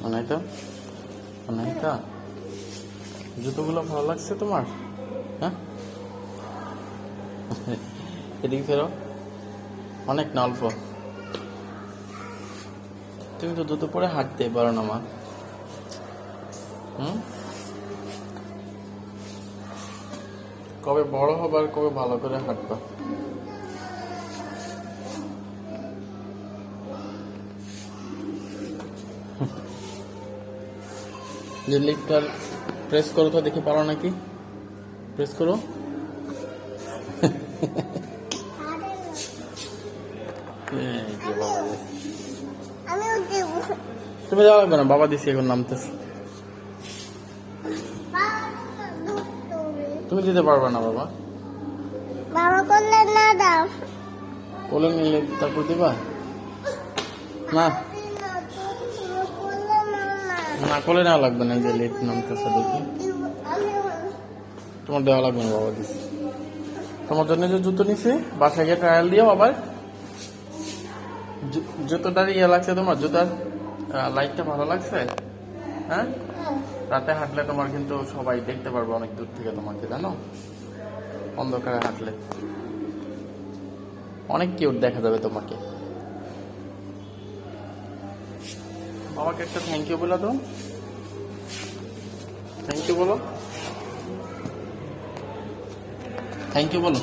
অনাইকা অনাইকা জুতোগুলো ভালো লাগছে তোমার? হ্যাঁ, এদিকে ফেরো। অনেক না অল্প। তুমি তো জুতো পরে হাঁটতে পারো না মা। কবে বড় হবার, কবে ভালো করে হাঁটবা? যে লিফটটা প্রেস করো তো, দেখি পারো নাকি। প্রেস করো। তুমি যাওয়া লাগবে না, বাবা দিছি এখন নামতেছে। তুমি দিতে পারবে না বাবা। বাবা করলে না দাও। কোলে নিলে তারপর দিবা না? না, কোলে নেওয়া লাগবে না, যে লেট নামতেছে দেখি। তোমার দেওয়া লাগবে না, বাবা দিছি। তোমার জন্য যে জুতো নিছি, বাসায় গিয়ে ট্রায়াল দিও আবার। জুতোটার ইয়ে লাগছে তোমার? জুতার লাইটটা ভালো লাগছে? হ্যাঁ, রাতে হাঁটলে তোমার কিন্তু সবাই দেখতে পারবে অনেক দূর থেকে তোমাকে, জানো? অন্ধকারে হাঁটলে অনেক কিউট দেখা যাবে তোমাকে। বাবাকে একটা থ্যাংক ইউ বলো তো। থ্যাংক ইউ বলো, থ্যাংক ইউ বলো।